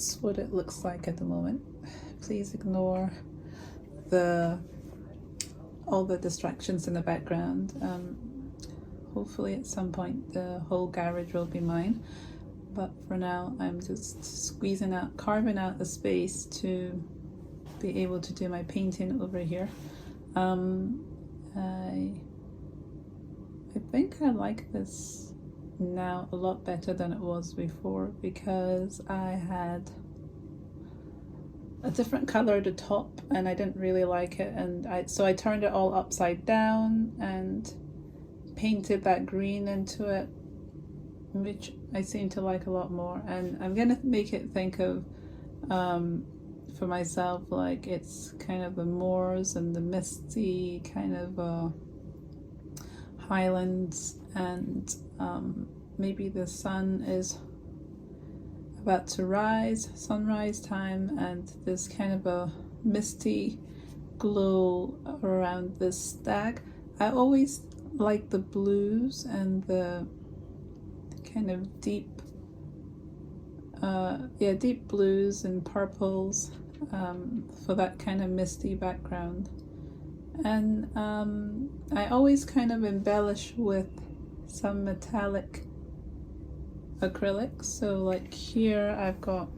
that's what it looks like at the moment. Please ignore all the distractions in the background. Hopefully at some point the whole garage will be mine, but for now I'm just carving out the space to be able to do my painting over here. I think I like this now a lot better than it was before, because I had a different color at the top and I didn't really like it, and so I turned it all upside down and painted that green into it, which I seem to like a lot more. And I'm gonna make it think of for myself, like it's kind of the moors and the misty kind of highlands, and maybe the sun is about to rise, sunrise time, and there's kind of a misty glow around this stag. I always like the blues and the kind of deep blues and purples for that kind of misty background. And I always kind of embellish with some metallic acrylics. So like here I've got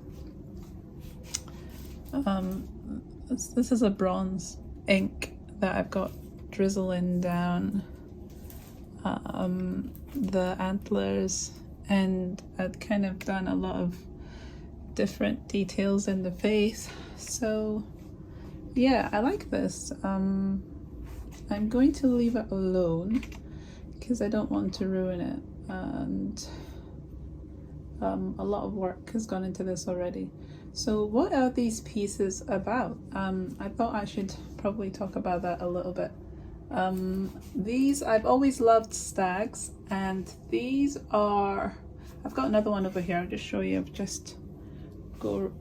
this is a bronze ink that I've got drizzling down the antlers, and I've kind of done a lot of different details in the face. So yeah, I like this. I'm going to leave it alone because I don't want to ruin it, and a lot of work has gone into this already. So what are these pieces about? I thought I should probably talk about that a little bit. These, I've always loved stags, and these are, I've got another one over here. I'll just show you. I've just go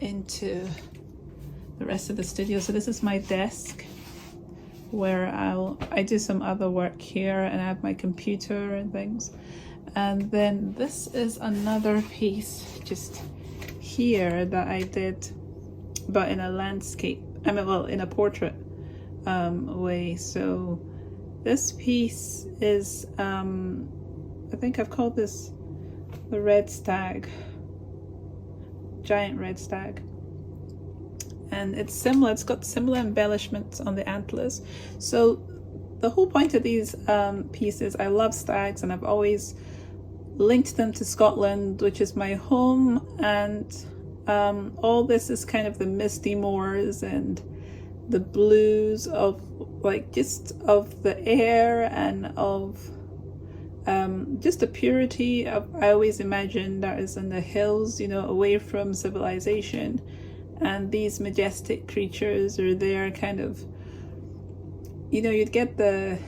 into the rest of the studio. So this is my desk where I do some other work here, and I have my computer and things. And then this is another piece just here that I did, but in a landscape, well, in a portrait way. So this piece is I think I've called this the red stag, giant red stag, and it's similar, it's got similar embellishments on the antlers. So the whole point of these pieces, I love stags and I've always linked them to Scotland, which is my home, and all this is kind of the misty moors and the blues of like just of the air, and of just the purity of, I always imagine that is in the hills, you know, away from civilization, and these majestic creatures are there kind of, you know, you'd get the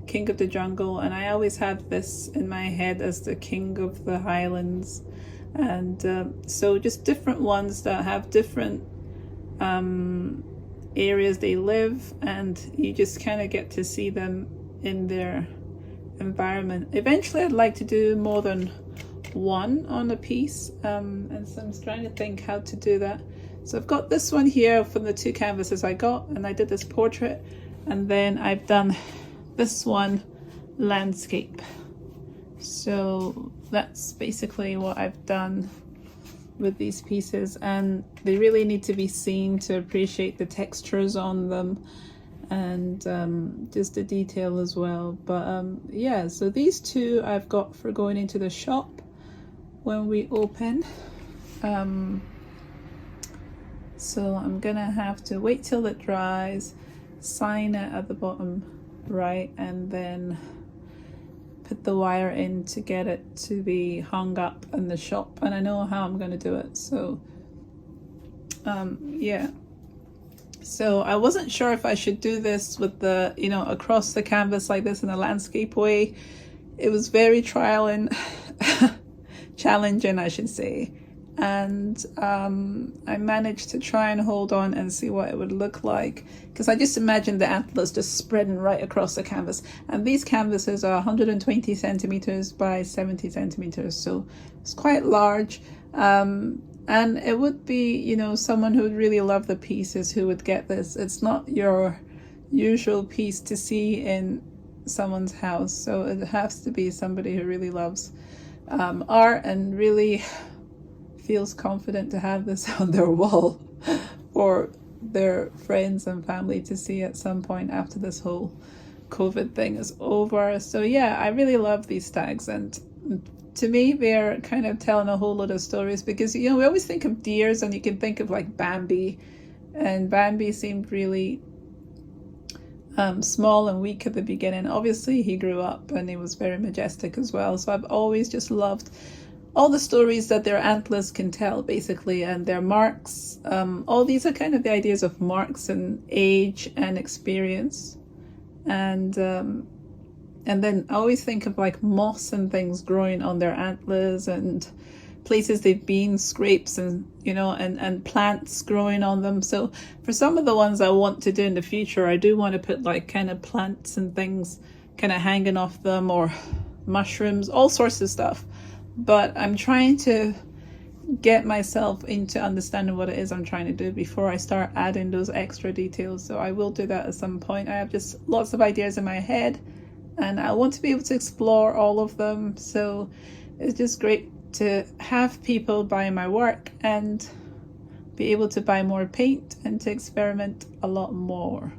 king of the jungle, and I always have this in my head as the king of the highlands. And so just different ones that have different areas they live, and you just kind of get to see them in their environment. Eventually I'd like to do more than one on a piece, and so I'm trying to think how to do that. So I've got this one here from the two canvases I got, and I did this portrait, and then I've done this one landscape. So that's basically what I've done with these pieces, and they really need to be seen to appreciate the textures on them, and just the detail as well. But yeah, so these two I've got for going into the shop when we open. So I'm gonna have to wait till it dries, sign it at the bottom right, and then put the wire in to get it to be hung up in the shop, and I know how I'm going to do it. So yeah, so I wasn't sure if I should do this with the, you know, across the canvas like this in a landscape way. It was very trial and challenging, I should say, and I managed to try and hold on and see what it would look like, because I just imagined the antlers just spreading right across the canvas, and these canvases are 120 centimeters by 70 centimeters, so it's quite large. And it would be, you know, someone who would really love the pieces who would get this. It's not your usual piece to see in someone's house, so it has to be somebody who really loves art and really feels confident to have this on their wall for their friends and family to see at some point after this whole COVID thing is over. So yeah, I really love these stags, and to me they're kind of telling a whole lot of stories, because, you know, we always think of deers and you can think of like Bambi, and Bambi seemed really small and weak at the beginning. Obviously he grew up and he was very majestic as well, so I've always just loved all the stories that their antlers can tell, basically, and their marks. All these are kind of the ideas of marks and age and experience. And then I always think of like moss and things growing on their antlers, and places they've been, scrapes, and, you know, and plants growing on them. So for some of the ones I want to do in the future, I do want to put like kind of plants and things kind of hanging off them, or mushrooms, all sorts of stuff. But I'm trying to get myself into understanding what it is I'm trying to do before I start adding those extra details. So I will do that at some point. I have just lots of ideas in my head, and I want to be able to explore all of them. So it's just great to have people buy my work and be able to buy more paint and to experiment a lot more.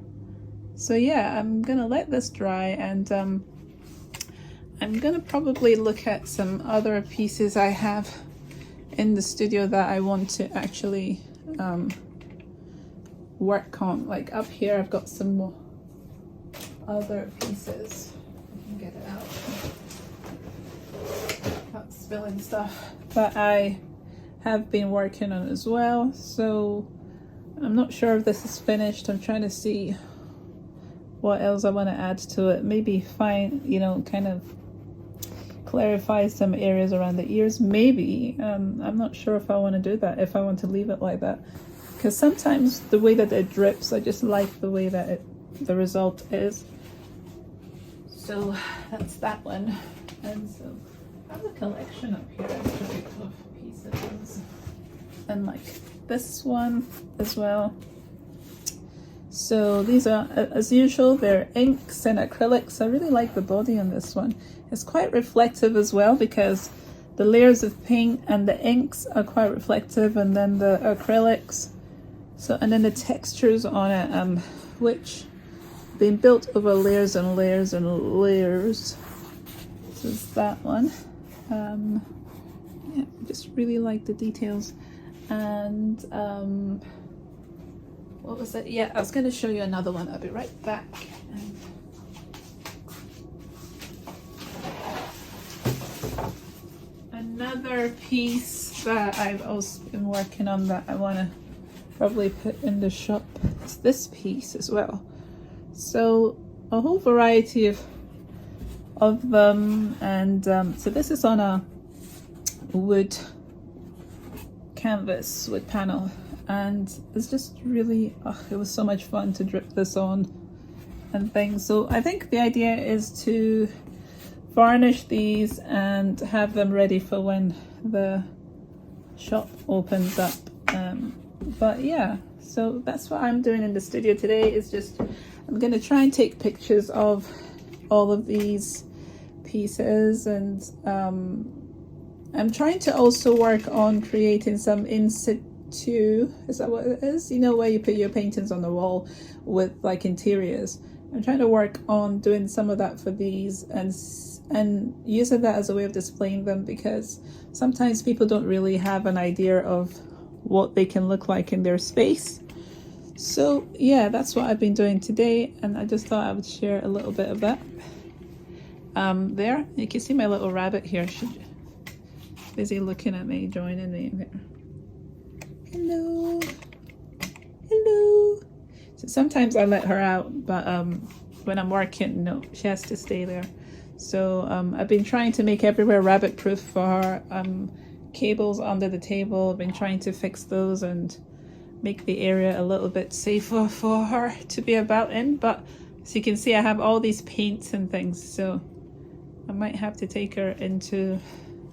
So yeah, I'm gonna let this dry, and I'm gonna probably look at some other pieces I have in the studio that I want to actually work on. Like up here I've got some more other pieces. I can get it out. Not spilling stuff that I have been working on as well. So I'm not sure if this is finished. I'm trying to see what else I want to add to it. Maybe find, you know, kind of clarify some areas around the ears, maybe. I'm not sure if I want to do that, if I want to leave it like that, because sometimes the way that it drips, I just like the way that the result is. So that's that one. And so I have a collection up here actually of pieces, and like this one as well. So these are, as usual, they're inks and acrylics. I really like the body on this one. It's quite reflective as well, because the layers of paint and the inks are quite reflective, and then the acrylics. So, and then the textures on it, which been built over layers and layers and layers. This is that one. Yeah, just really like the details. And what was it? Yeah, I was going to show you another one. I'll be right back. Another piece that I've also been working on that I want to probably put in the shop is this piece as well. So a whole variety of them, and so this is on a wood canvas, wood panel, and it's just really, it was so much fun to drip this on and things. So I think the idea is to varnish these and have them ready for when the shop opens up. But yeah, so that's what I'm doing in the studio today, is just I'm gonna try and take pictures of all of these pieces, and I'm trying to also work on creating some in situ, is that what it is? You know, where you put your paintings on the wall with like interiors. I'm trying to work on doing some of that for these, and using that as a way of displaying them, because sometimes people don't really have an idea of what they can look like in their space. So yeah, that's what I've been doing today, and I just thought I would share a little bit of that. There, you can see my little rabbit here. She's busy looking at me, joining me there. Hello, hello. So sometimes I let her out, but when I'm working, no, she has to stay there. So I've been trying to make everywhere rabbit proof for her. Cables under the table, I've been trying to fix those and make the area a little bit safer for her to be about in. But as you can see, I have all these paints and things, so I might have to take her into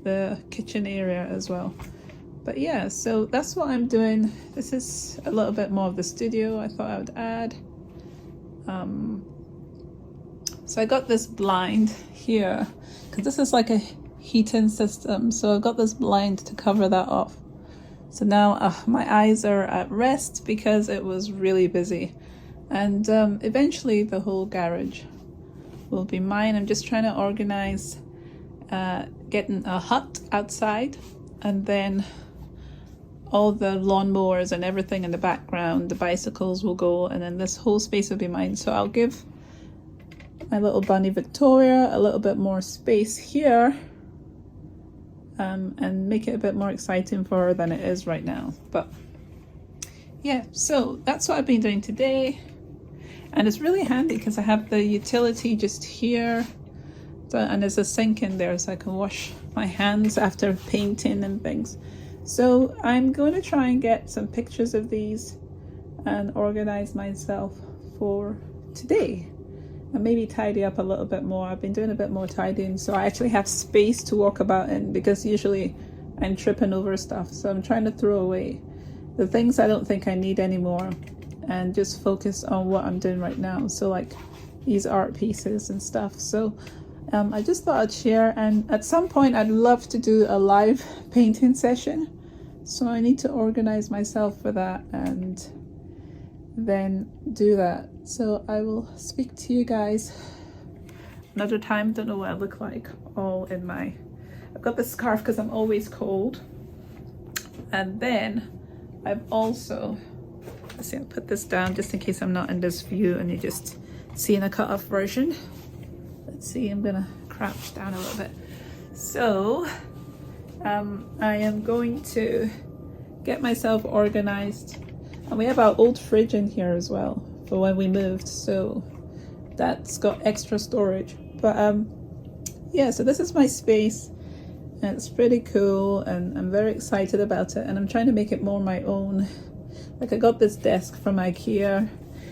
the kitchen area as well. But yeah, so that's what I'm doing. This is a little bit more of the studio I thought I would add. So I got this blind here because this is like a heating system, so I've got this blind to cover that off. So now my eyes are at rest because it was really busy, and eventually the whole garage will be mine. I'm just trying to organize getting a hut outside, and then all the lawnmowers and everything in the background, the bicycles will go, and then this whole space will be mine. So I'll give my little bunny Victoria a little bit more space here, and make it a bit more exciting for her than it is right now. But yeah, so that's what I've been doing today, and it's really handy because I have the utility just here, and there's a sink in there so I can wash my hands after painting and things. So I'm going to try and get some pictures of these and organize myself for today, and maybe tidy up a little bit more. I've been doing a bit more tidying, so I actually have space to walk about in, because usually I'm tripping over stuff. So I'm trying to throw away the things I don't think I need anymore and just focus on what I'm doing right now. So like these art pieces and stuff. So I just thought I'd share, and at some point I'd love to do a live painting session. So I need to organize myself for that and then do that. So I will speak to you guys another time. Don't know what I look like all in my, I've got this scarf because I'm always cold, and then I've also, let's see, I'll put this down just in case I'm not in this view and you just see in a cut off version. Let's see, I'm gonna crouch down a little bit. So I am going to get myself organized, and we have our old fridge in here as well for when we moved, so that's got extra storage. But yeah, so this is my space, and it's pretty cool, and I'm very excited about it, and I'm trying to make it more my own. Like, I got this desk from IKEA.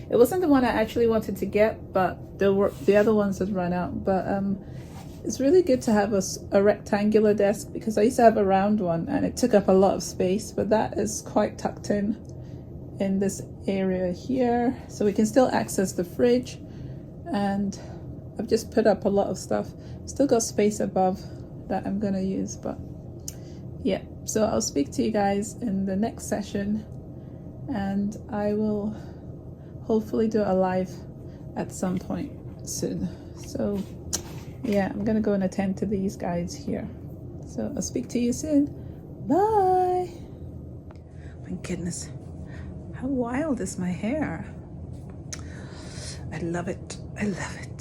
It wasn't the one I actually wanted to get, but the other ones had run out. But it's really good to have a rectangular desk, because I used to have a round one and it took up a lot of space, but that is quite tucked in this area here, so we can still access the fridge. And I've just put up a lot of stuff. Still got space above that I'm gonna use. But yeah, so I'll speak to you guys in the next session, and I will hopefully do a live at some point soon. So yeah, I'm gonna go and attend to these guys here. So I'll speak to you soon. Bye. My goodness, how wild is my hair? I love it. I love it.